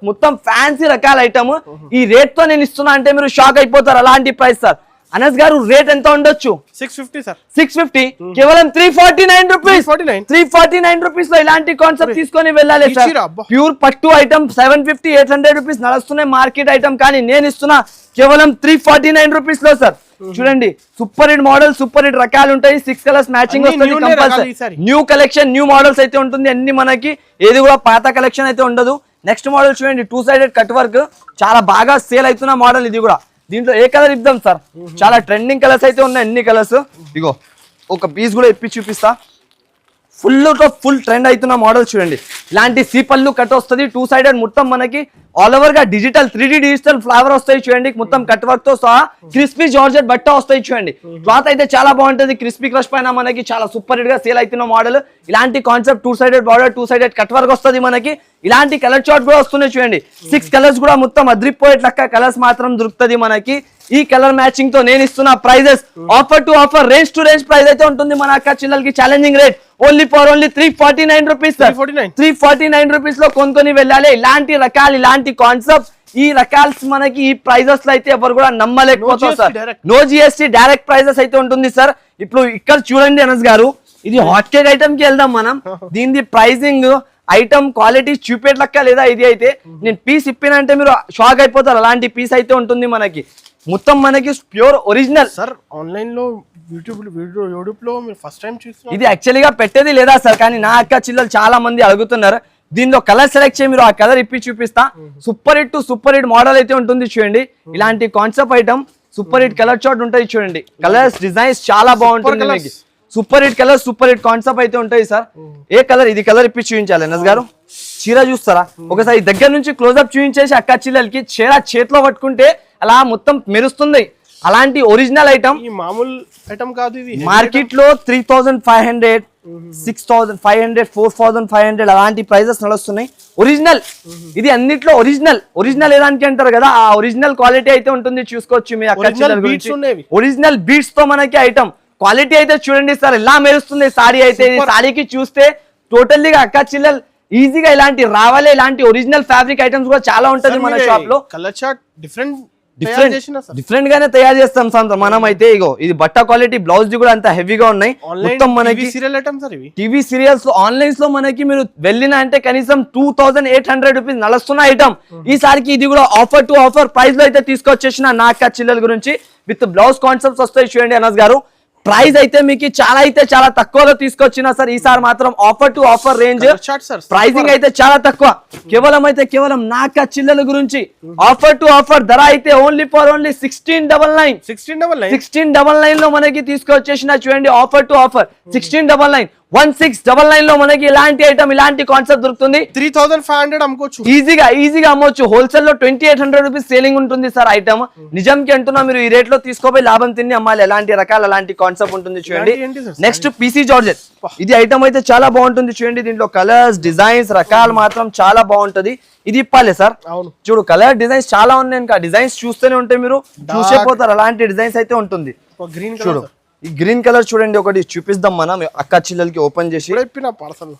మొత్తం ఫ్యాన్సీ రకాల ఐటమ్ ఈ రేట్ తో నేను ఇస్తున్నా అంటే మీరు షాక్ అయిపోతారు. అలాంటి ప్రైస్ సార్. అనస్ గారు రేట్ ఎంత ఉండొచ్చు? 650 సార్. 650 కేవలం 349 రూపీస్. 349 రూపీస్ లో ఇలాంటి కాన్సెప్ట్ తీసుకొని వెళ్ళాలి సార్. ప్యూర్ పట్టు ఐటమ్ 750, 800 రూపీస్ నడుస్తున్నాయి మార్కెట్ ఐటమ్, కానీ నేను ఇస్తున్నా కేవలం 349 రూపీస్ లో సార్. చూడండి super hit model, super hit రకాలు ఉంటాయి. 6 కలర్స్ మ్యాచింగ్ వస్తుంది compulsory. New collection, new models అయితే ఉంటుంది అన్ని మనకి, ఏది కూడా పాత కలెక్షన్ అయితే ఉండదు. నెక్స్ట్ మోడల్ చూడండి, 2 సైడెడ్ కట్ వర్క్, చాలా బాగా సేల్ అవుతున్న మోడల్. ఇది కూడా దీంట్లో ఏ కలర్ ఇద్దాం సార్? చాలా ట్రెండింగ్ కలర్స్ అయితే ఉన్నాయి, అన్ని కలర్స్. ఇగో ఒక పీస్ కూడా ఇప్పి చూపిస్తా. ఫుల్ ట్రెండ్ అవుతున్న మోడల్ చూడండి. ఇలాంటి సీపల్లు కట్ వస్తుంది, 2 సైడెడ్ మొత్తం మనకి ఆల్ ఓవర్ గా డిజిటల్ 3D డిజిటల్ ఫ్లవర్ వస్తాయి చూడండి. మొత్తం కట్ వర్క్ తో సహా క్రిస్పీ జార్జెట్ బట్ట వస్తాయి చూడండి. క్లాత్ అయితే చాలా బాగుంటుంది. క్రిస్పీ క్రష్ పైన మనకి చాలా సూపర్ హిట్ గా సేల్ అవుతున్న మోడల్. ఇలాంటి concept 2 sided border, 2 sided cut work వస్తుంది మనకి. ఇలాంటి కలర్ చార్ట్ కూడా వస్తున్నాయి చూడండి. 6 కలర్స్ కూడా మొత్తం అద్రిపోయేట్ లెక్క కలర్స్ మాత్రం దొరుకుతుంది మనకి. ఈ కలర్ మ్యాచింగ్ తో నేను ఇస్తున్న prices offer to offer, range to range price అయితే ఉంటుంది మన అక్క చిల్లలకి. Challenging rate only 349 rupees. 349 rupees లో కొనుక్కొని వెళ్ళాలి. ఇలాంటి రకాలు, ఇలాంటి కాన్సెప్ట్, ఈ రకాల్స్ మనకి ఈ ప్రైజెస్ లో అయితే ఎవరు కూడా నమ్మలేకపోతారు sir. No GST direct prices అయితే ఉంటుంది సార్. ఇప్పుడు ఇక్కడ చూడండి అనస్ గారు, ఇది హాట్ కేక్ ఐటమ్ కి వెళ్దాం మనం. దీని ప్రైజింగ్ ఐటమ్ క్వాలిటీ చూపేట్ లెక్క లేదా? ఇది అయితే నేను పీస్ ఇప్పినంటే మీరు షాక్ అయిపోతారు. అలాంటి పీస్ అయితే ఉంటుంది మనకి. మొత్తం మనకి ప్యూర్ ఒరిజినల్ సార్. ఆన్లైన్ లో యూట్యూబ్ లో మీరు ఫస్ట్ టైం చూస్తున్నారు. ఇది యాక్చువల్గా పెట్టేది లేదా సార్, కానీ నా అక్క చిల్లలు చాలా మంది అడుగుతున్నారు. దీనిలో కలర్ సెలెక్ట్ చేయి, మీరు ఆ కలర్ ఇప్పి చూపిస్తా. సూపర్ హిట్ మోడల్ అయితే ఉంటుంది చూడండి. ఇలాంటి concept item super hit colour chart ఉంటుంది చూడండి. కలర్స్ డిజైన్స్ చాలా బాగుంటుంది మీకు. Super hit colour, super hit concept అయితే ఉంటాయి సార్. ఏ కలర్? ఇది కలర్ ఇప్పి చూపించాలి అనస్ గారు. చీర చూస్తారా ఒకసారి దగ్గర నుంచి క్లోజ్అప్ చూపించేసి అక్క చిల్లలకి చీర చేతిలో పట్టుకుంటే అలా మొత్తం మెరుస్తుంది. అలాంటి ఒరిజినల్ ఐటమ్, మామూలు ఐటమ్ కాదు ఇది. మార్కెట్ లో 3500, 6500, 4500 అలాంటి ప్రైజెస్ నడుస్తున్నాయి. ఒరిజినల్ ఇది అన్నిట్లో ఒరిజినల్ ఏదానికి అంటారు కదా, ఆ ఒరిజినల్ క్వాలిటీ అయితే ఉంటుంది. చూసుకోవచ్చు మీ అక్క చిల్లల గురించి. ఒరిజినల్ బీట్స్ తో మనకి ఐటమ్ క్వాలిటీ అయితే చూడండి సార్, ఎలా మెరుస్తుంది సారీ అయితే. సారీకి చూస్తే టోటల్లీ అక్క చిల్లల్ ఈజీగా ఇలాంటి రావాలి. ఇలాంటి ఒరిజినల్ ఫ్యాబ్రిక్ ఐటమ్స్ కూడా చాలా ఉంటది మన షాప్ లో. కలర్ చార్ట్ డిఫరెంట్ గానే తయారు చేస్తాం సార్ మనం అయితే. ఇగో ఇది బట్ట క్వాలిటీ, బ్లౌజ్ ది కూడా అంత హెవీగా ఉన్నాయి. మొత్తం మనకి టీవీ సీరియల్స్ లో ఆన్లైన్స్ లో మనకి మీరు వెళ్ళిన అంటే కనీసం 2800 రూపీస్ నడుస్తున్న ఐటమ్. ఈసారికి ఇది కూడా ఆఫర్ టు ఆఫర్ ప్రైస్ లో అయితే తీసుకొచ్చేసిన నా అక్క చిల్లల గురించి. విత్ బ్లౌజ్ కాన్సెప్ట్స్ వస్తాయి చూడండి అనస్ గారు. ప్రైస్ అయితే మీకు చాలా తక్కువలో తీసుకొచ్చిన సార్. ఈసారి మాత్రం offer to offer range, pricing అయితే చాలా తక్కువ. కేవలం నా అక్క చిల్లల గురించి ఆఫర్ టు ఆఫర్ ధర అయితే ఓన్లీ 1699 లో మనకి తీసుకొచ్చేసిన చూడండి. ఆఫర్ టు ఆఫర్ 1699, 1699 లో మనకి ఇలాంటి ఐటమ్, ఇలాంటి కాన్సెప్ట్ దొరుకుతుంది. 3500 అమ్ముకోవచ్చు ఈజీగా అమ్మొచ్చు. హోల్సేల్ లో 2800 రూపీస్ సేలింగ్ ఉంటుంది సార్ ఐటమ్. నిజంకి అంటున్నా, మీరు ఈ రేట్ లో తీసుకోపోయి లాభం తిని అమ్మాలి. ఎలాంటి రకాల అలాంటి కాన్సెప్ట్ ఉంటుంది చూడండి. నెక్స్ట్ పీసీ జార్జెట్, ఇది ఐటమ్ అయితే చాలా బాగుంటుంది చూడండి. దీంట్లో కలర్స్, డిజైన్స్, రకాలు మాత్రం చాలా బాగుంటది. ఇది ఇప్పాలి సార్. చూడు కలర్ డిజైన్స్ చాలా ఉన్నాయి. ఇంకా డిజైన్స్ చూస్తూనే ఉంటే మీరు చూసేపోతారు. అలాంటి డిజైన్స్ అయితే ఉంటుంది. చూడు ఈ గ్రీన్ కలర్ చూడండి, ఒకటి చూపిద్దాం మనం అక్క చిల్లలకి ఓపెన్ చేసి.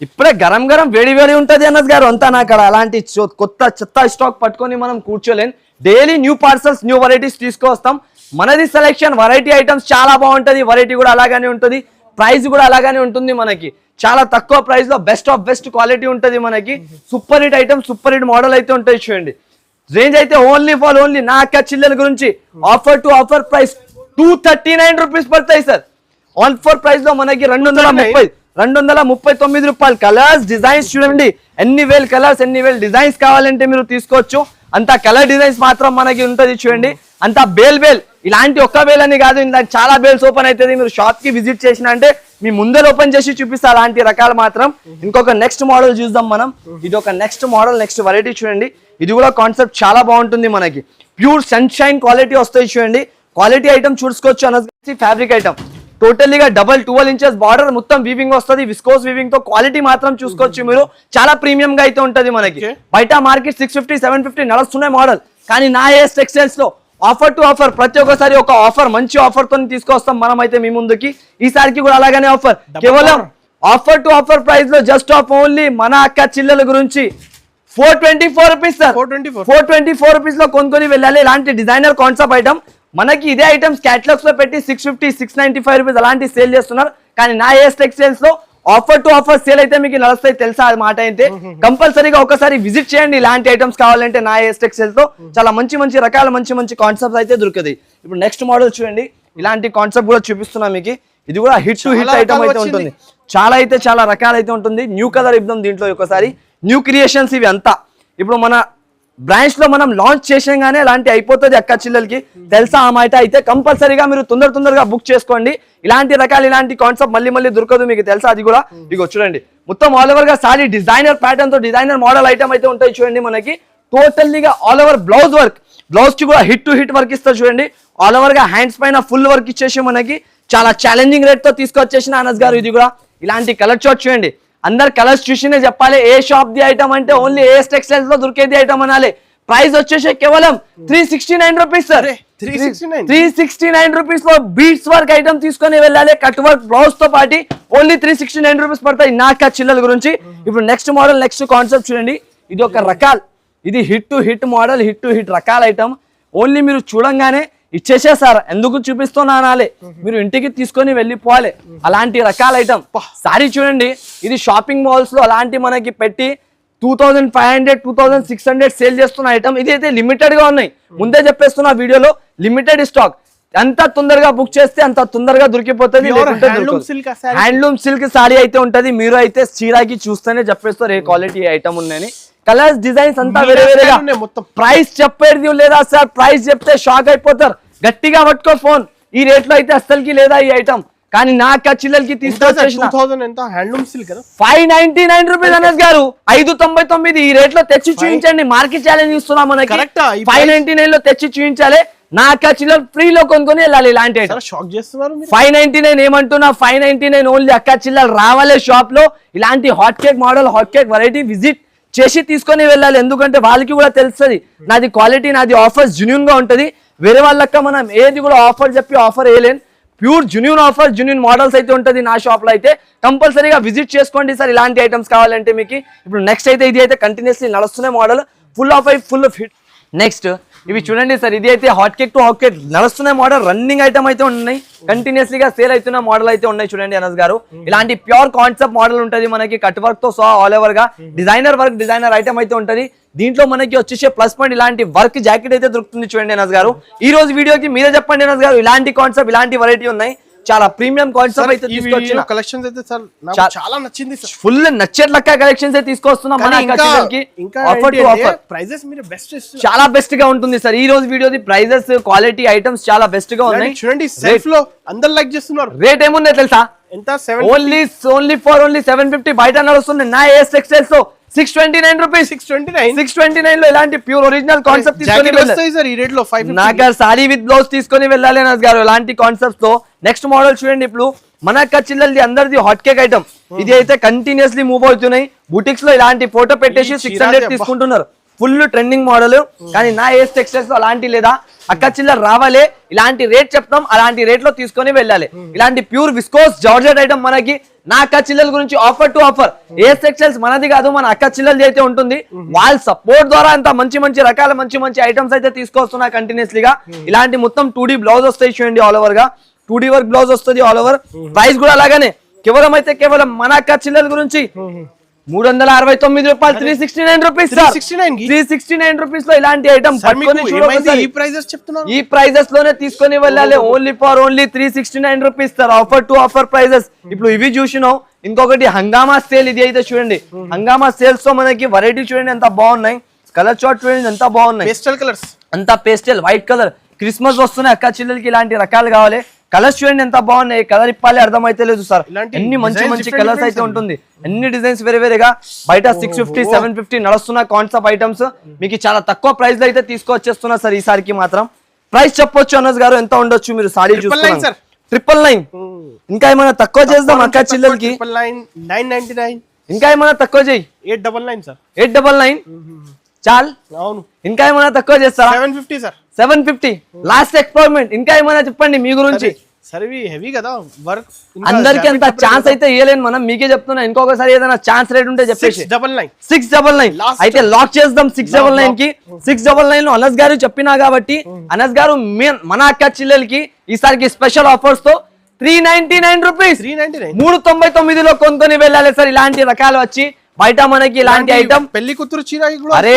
ఇప్పుడే గరం వేడి ఉంటది అన్నది గారు అంతా. నాకు అలాంటి కొత్త చెత్త స్టాక్ పట్టుకొని మనం కూర్చోలేం. Daily new parcels new varieties తీసుకొస్తాం. మనది సెలెక్షన్ వెరైటీ ఐటమ్స్ చాలా బాగుంటది, వెరైటీ కూడా అలాగానే ఉంటుంది, ప్రైస్ కూడా అలాగానే ఉంటుంది. మనకి చాలా తక్కువ ప్రైస్ లో బెస్ట్ ఆఫ్ బెస్ట్ క్వాలిటీ ఉంటుంది. మనకి super hit item, super hit model అయితే ఉంటాయి. చూడండి రేంజ్ అయితే ఓన్లీ నా అక్క చిల్లెల గురించి offer to offer price 239 rupees పడతాయి సార్. ఆన్ ఫర్ ప్రైస్ లో మనకి 239 రూపాయలు. కలర్స్ డిజైన్స్ చూడండి, ఎన్ని వేల కలర్స్, ఎన్ని వేల డిజైన్స్ కావాలంటే మీరు తీసుకోవచ్చు. అంత కలర్ డిజైన్స్ మాత్రం మనకి ఉంటది. చూడండి అంత బేల్ ఇలాంటి ఒక్క బేల్ అని కాదు, ఇంత చాలా బేల్స్ ఓపెన్ అవుతుంది. మీరు షాప్ కి విజిట్ చేసిన అంటే మీ ముందర ఓపెన్ చేసి చూపిస్తా అలాంటి రకాలు మాత్రం. ఇంకొక నెక్స్ట్ మోడల్ చూద్దాం మనం. ఇది ఒక నెక్స్ట్ మోడల్, నెక్స్ట్ వెరైటీ చూడండి. ఇది కూడా కాన్సెప్ట్ చాలా బాగుంటుంది. మనకి ప్యూర్ సన్షైన్ క్వాలిటీ వస్తాయి. చూడండి క్వాలిటీ ఐటమ్ చూసుకోవచ్చు. అనగా ఫ్యాబ్రిక్ ఐటమ్ టోటల్లీగా డబల్ 12 ఇంచెస్ బార్డర్, మొత్తం వీవింగ్ వస్తుంది. విస్కోస్ వీవింగ్ తో క్వాలిటీ మాత్రం చూసుకోవచ్చు మీరు. చాలా ప్రీమియం గా అయితే ఉంటది. మనకి బయట మార్కెట్ 650 750 నడుస్తున్నాయి మోడల్, కానీ నా ఏఎస్ టెక్స్టైల్స్ లో ఆఫర్ టు ఆఫర్ ప్రతి ఒక్కసారి ఒక ఆఫర్, మంచి ఆఫర్ తో తీసుకొస్తాం మనం అయితే మీ ముందుకి. ఈసారికి కూడా అలాగనే ఆఫర్, కేవలం ఆఫర్ టు ఆఫర్ ప్రైస్ లో జస్ట్ ఆఫ్ ఓన్లీ మన అక్క చిల్లెల గురించి 424 రూపీస్ సార్. 424 రూపీస్ లో కొనుక్కొని వెళ్ళాలి. ఇలాంటి డిజైనర్ కాన్సెప్ట్ ఐటమ్ మనకి ఇదే ఐటమ్స్ క్యాటలాగ్స్ లో పెట్టి 650 695 రూపీస్ అలాంటి సేల్ చేస్తున్నారు. కానీ నా ఏఎస్ టెక్స్టైల్స్ లో ఆఫర్ టు ఆఫర్ సేల్ అయితే మీకు నడుస్తాయి తెలుసా అది మాట అయితే. కంపల్సరీగా ఒకసారి విజిట్ చేయండి. ఇలాంటి ఐటమ్స్ కావాలంటే నా ఏఎస్ టెక్స్టైల్స్ తో చాలా మంచి రకాల మంచి కాన్సెప్ట్స్ అయితే దొరుకుతాయి. ఇప్పుడు నెక్స్ట్ మోడల్ చూడండి, ఇలాంటి కాన్సెప్ట్ కూడా చూపిస్తున్నా మీకు. ఇది కూడా హిట్ టు హిట్ ఐటమ్ అయితే ఉంటుంది. చాలా రకాలు అయితే ఉంటుంది. న్యూ కలర్ ఇద్దాం దీంట్లో ఒకసారి. న్యూ క్రియేషన్స్ ఇవి అంతా. ఇప్పుడు మన బ్రాంచ్ లో మనం లాంచ్ చేసేగానే అలాంటి అయిపోతుంది అక్క చిల్లలకి తెలుసా ఆ మాట అయితే. కంపల్సరీగా మీరు తొందరగా బుక్ చేసుకోండి. ఇలాంటి రకాలు, ఇలాంటి కాన్సెప్ట్ మళ్ళీ దొరకదు మీకు తెలుసా అది కూడా. ఇగో చూడండి మొత్తం ఆల్ ఓవర్ గా సారీ డిజైనర్ ప్యాటర్న్ తో డిజైనర్ మోడల్ ఐటమ్ అయితే ఉంటాయి. చూడండి మనకి టోటల్లీగా all over blouse work, blouse కి కూడా హిట్ టు హిట్ వర్క్ ఇస్తారు. చూడండి ఆల్ ఓవర్ గా హ్యాండ్స్ పైన ఫుల్ వర్క్ ఇచ్చేసి మనకి చాలా ఛాలెంజింగ్ రేట్ తో తీసుకొచ్చేసిన అనస్ గారు. ఇది కూడా ఇలాంటి కలర్ చార్ట్ చూడండి. అందరు కలర్స్ చూసినే చెప్పాలి ఏ షాప్ ది ఐటమ్ అంటే ఓన్లీ ఏఎస్ టెక్స్టైల్స్ లో దొరికేది ఐటమ్ అనాలి. ప్రైస్ వచ్చేసి కేవలం 369 రూపీస్ సార్. 369 రూపీస్ లో బీట్స్ వర్క్ ఐటమ్ తీసుకొని వెళ్ళాలి. కట్ వర్క్ బ్లౌజ్ తో పాటు ఓన్లీ 369 రూపీస్ పడతాయి నా చిల్లల గురించి. ఇప్పుడు నెక్స్ట్ మోడల్, నెక్స్ట్ కాన్సెప్ట్ చూడండి. ఇది ఒక రకాల్, ఇది hit to hit model, hit to hit రకాల ఐటమ్. ఓన్లీ మీరు చూడంగానే ఇచ్చేసేసారు, ఎందుకు చూపిస్తున్నా అనాలి, మీరు ఇంటికి తీసుకొని వెళ్ళిపోవాలి. అలాంటి రకాల ఐటమ్ సారీ చూడండి. ఇది షాపింగ్ మాల్స్ లో అలాంటి మనకి పెట్టి 2500 2600 సేల్ చేస్తున్న ఐటమ్. ఇది అయితే లిమిటెడ్ గా ఉన్నాయి, ముందే చెప్పేస్తున్నా వీడియోలో. లిమిటెడ్ స్టాక్, ఎంత తొందరగా బుక్ చేస్తే అంత తొందరగా దొరికిపోతుంది. హ్యాండ్లూమ్ సిల్క్ సారీ అయితే ఉంటది. మీరు అయితే చీరాకి చూస్తేనే చెప్పేస్తారు ఏ క్వాలిటీ ఐటమ్ ఉన్నాయని. కలర్స్ డిజైన్స్ అంతా వేరేగా. ప్రైస్ చెప్పేది లేదా సార్, ప్రైస్ చెప్తే షాక్ అయిపోతారు. గట్టిగా పట్టుకో ఫోన్, ఈ రేట్ లో అయితే అస్సలకి లేదా ఈ ఐటమ్. కానీ నా చిల్లలకి తీసుకొచ్చేసిన 599 రూపీస్ అనస్ గారు, 599 ఈ రేట్ లో తెచ్చి చూపించండి. మార్కెట్ ఛాలెంజ్ ఇస్తున్నాం మనకి. 599 లో తెచ్చి చూపించాలి. నా చిల్లలు ఫ్రీలో కొనుక్కొని వెళ్ళాలి. ఇలాంటి షాక్ చేస్తున్నారు 599 ఏమంటున్నా, 599 ఓన్లీ అక్క చిల్లలు రావాలి షాప్ లో. ఇలాంటి hot cake model, hot cake variety visit చేసి తీసుకొని వెళ్ళాలి. ఎందుకంటే వాళ్ళకి కూడా తెలుస్తుంది నాది క్వాలిటీ, నాది ఆఫర్స్ జెన్యూన్ గా ఉంటది. వేరే వాళ్ళక్క మనం ఏది కూడా ఆఫర్ చెప్పి ఆఫర్ వేయలేం. Pure genuine offer, genuine models అయితే ఉంటుంది నా షాప్ లో. అయితే కంపల్సరీగా విజిట్ చేసుకోండి సార్ ఇలాంటి ఐటమ్స్ కావాలంటే మీకు. ఇప్పుడు నెక్స్ట్ అయితే ఇది అయితే కంటిన్యూస్లీ నడుస్తున్న model, full of hit. Next ఇవి చూడండి సార్, ఇది అయితే hot cake to hot cake నడుస్తున్న మోడల్, రన్నింగ్ ఐటమ్ అయితే ఉన్నాయి. కంటిన్యూస్లీగా సేల్ అవుతున్న మోడల్ అయితే ఉన్నాయి. చూడండి అనస్ గారు, ఇలాంటి ప్యూర్ కాన్సెప్ట్ మోడల్ ఉంటుంది మనకి. కట్ వర్క్ తో సహా ఆల్ ఓవర్ గా డిజైనర్ వర్క్, డిజైనర్ ఐటమ్ అయితే ఉంటది. దీంట్లో మనకి వచ్చేసే ప్లస్ పాయింట్ ఇలాంటి వర్క్ జాకెట్ అయితే దొరుకుతుంది. చూడండి అనస్ గారు, ఈ రోజు వీడియోకి మీరే చెప్పండి అనస్ గారు, ఇలాంటి కాన్సెప్ట్, ఇలాంటి వెరైటీ ఉన్నాయి. చాలా ప్రీమియం కాన్సెప్ట్ అయితే తీసుకొచ్చిన కలెక్షన్స్ అయితే సార్ చాలా నచ్చింది. ఫుల్ నచ్చేట్లక్క కలెక్షన్స్ అయితే తీసుకొస్తున్నాం. ప్రైజెస్ మీరు బెస్ట్, చాలా బెస్ట్ గా ఉంటుంది సార్. ఈ రోజు వీడియోది ప్రైజెస్, క్వాలిటీ ఐటమ్స్ చాలా బెస్ట్ గా ఉన్నాయి. చూడండి సెల్ఫ్ లో అందరు లైక్ చేస్తున్నారు. రేట్ ఏముంది తెలుసా, ఎంత? ఓన్లీ 750 బయట నడుస్తుంది. నా ఏఎస్ టెక్స్టైల్స్ లో 629 రూపీస్. 629 లో ఇలాంటి ప్యూర్ ఒరిజినల్ కాన్సెప్ట్ తీసుకొని నాకు సారీ విత్ బ్లౌజ్ తీసుకొని వెళ్ళాలి అనస్ గారు ఇలాంటి కాన్సెప్ట్స్ తో. నెక్స్ట్ మోడల్ చూడండి. ఇప్పుడు మన చిల్లలది అందరిది హాట్ కేక్ ఐటమ్. ఇది అయితే కంటిన్యూస్లీ మూవ్ అవుతున్నాయి. బుటిక్స్ లో ఇలాంటి ఫోటో పెట్టేసి 600 తీసుకుంటున్నారు. Full trending model. కానీ నా ఏఎస్ టెక్స్టైల్స్ లో అలాంటి లేదా. అక్క చిల్లర రావాలి, ఇలాంటి రేట్ చెప్తాం, అలాంటి రేట్ లో తీసుకొని వెళ్ళాలి. ఇలాంటి ప్యూర్ విస్కోస్ జార్జెట్ ఐటమ్ మనకి నా అక్క చెల్లెల గురించి offer to offer AS textiles మనది కాదు, మన అక్క చెల్లెలది అయితే ఉంటుంది. వాళ్ళ సపోర్ట్ ద్వారా అంత మంచి రకాల మంచి ఐటమ్స్ అయితే తీసుకొస్తున్నా కంటిన్యూస్లీగా. ఇలాంటి మొత్తం 2D బ్లౌజ్ వస్తాయి చూడండి, ఆల్ ఓవర్ గా 2D వర్క్ బ్లౌజ్ వస్తుంది ఆల్ ఓవర్. ప్రైస్ కూడా అలాగనే కేవలం మన అక్క చెల్లెల గురించి 369 రూపాయలు, 369 రూపీస్, 369 రూపీస్ లో ఇలాంటి ఐటమ్ ఈ ప్రైజెస్ లోనే తీసుకొని వెళ్ళాలి. Only 369 rupees sir, offer to offer prices. ఇప్పుడు ఇవి చూసినావు, ఇంకొకటి హంగామా సేల్, ఇది అయితే చూడండి హంగామా సేల్స్ తో మనకి వెరైటీ చూడండి ఎంత బాగున్నాయి. కలర్ చార్ట్ చూడండి ఎంత బాగున్నాయి, పేస్టల్ కలర్స్, అంతా పేస్టల్ వైట్ కలర్. క్రిస్మస్ వస్తున్నాయి, అక్క చెల్లెలకి ఇలాంటి రకాలు కావాలి. కలర్స్ చూడండి ఎంత బాగున్నాయి, కలర్ ఇప్పాలి అర్థమైతే లేదు సార్. అన్ని మంచి కలర్స్ అయితే ఉంటుంది, అన్ని డిజైన్స్ వేరేగా. బయట 650 750 నడుస్తున్న కాన్సెప్ట్ ఐటమ్స్ మీకు చాలా తక్కువ ప్రైస్ లో అయితే తీసుకొచ్చేస్తున్నా సార్. ఈసారికి మాత్రం ప్రైస్ చెప్పొచ్చు అనస్ గారు, ఎంత ఉండొచ్చు మీరు సారీ చూస్తున్నారు? 999. ఇంకా ఏమైనా తక్కువ చేద్దాం అక్క చెల్లెలకి? 999. ఇంకా ఏమైనా తక్కువ చేయి, 899 సార్, 899 చాల్. అవును, ఇంకా ఏమైనా తక్కువ చేస్తారా? 750 సార్, 750 లాస్ట్ ఎక్స్పెరిమెంట్. ఇంకా ఏమైనా చెప్పండి మీ గురించి. సర్వి హెవీ కదా వర్క్, అందరికి అంత ఛాన్స్ అయితే ఇవ్వలేను మనం, మీకే చెప్తున్నా. ఇంకొకసారి ఏదైనా ఛాన్స్ రేట్ ఉంటే చెప్పేసి 699 అయితే లాక్ చేద్దాం. 699 కి 699 లో అనస్ గారు చెప్పినా కాబట్టి అనస్ గారు మన అక్క చెల్లెలకి ఈసారికి స్పెషల్ ఆఫర్స్ తో 399 రూపీస్, 399 లో కొనుక్కొని వెళ్ళాలి సార్. ఇలాంటి రకాలు వచ్చి బయట మనకి ఇలాంటి ఐటమ్ పెళ్లి కూతురు చీర అరే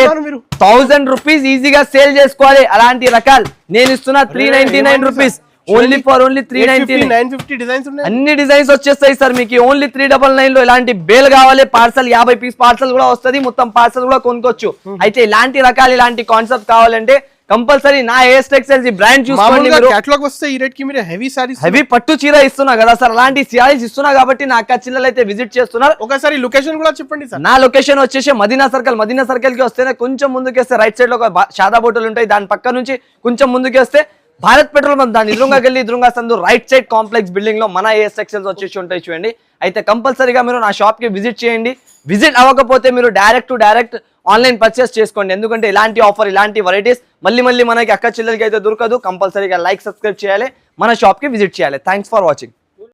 1000 రూపీస్ ఈజీగా సేల్ చేసుకోవాలి. అలాంటి రకాలు నేను ఇస్తున్నా 399 రూపీస్, ఓన్లీ 399. 950 డిజైన్స్ ఉన్నాయి, అన్ని డిజైన్స్ వచ్చేస్తాయి సార్ మీకు. ఓన్లీ 399 లో ఇలాంటి బేల్ కావాలి, పార్సల్ 50 పీస్ పార్సల్ కూడా వస్తుంది, మొత్తం పార్సల్ కూడా కొనుక్కోవచ్చు. అయితే ఇలాంటి రకాలు ఇలాంటి కాన్సెప్ట్ కావాలంటే కంపల్సరీ నా ఏఎస్ టెక్స్టైల్స్ బ్రాండ్ చూసుకోండి. కేటలాగ్ వస్తే ఈ రేట్ కి మీరు హెవీ సారీస్, హెవీ పట్టు చీర ఇస్తున్నా కదా సార్, అలాంటి సారీస్ ఇస్తున్నా కాబట్టి నా అక్క చెల్లెలు అయితే విజిట్ చేస్తున్నారు. ఒకసారి లొకేషన్ కూడా చెప్పండి సార్. నా లొకేషన్ వచ్చేసి మదీనా సర్కిల్ కి వస్తేనే కొంచెం ముందుకు వస్తే రైట్ సైడ్ లో ఒక షాదా బోటలు ఉంటాయి, దాని పక్క నుంచి కొంచెం ముందుకు వస్తే భారత్ పెట్రోల్ బంక్, దాని ఎదురుగా సందు రైట్ సైడ్ కాంప్లెక్స్ బిల్డింగ్ లో మన ఏఎస్ టెక్స్టైల్స్ వచ్చేసి ఉంటాయి చూడండి. అయితే కంపల్సరీగా మీరు నా షాప్ కి విజిట్ చేయండి. విజిట్ అవ్వకపోతే మీరు డైరెక్ట్ ఆన్లైన్ పర్చేస్ చేసుకోండి, ఎందుకంటే ఇలాంటి ఆఫర్ ఇలాంటి వెరైటీస్ మళ్ళీ మనకి అక్క చెల్లెలకి అయితే దొరకదు. కంపల్సరీగా లైక్ సబ్స్క్రైబ్ చేయాలి, మన షాప్ కి విజిట్ చేయాలి. Thanks for watching.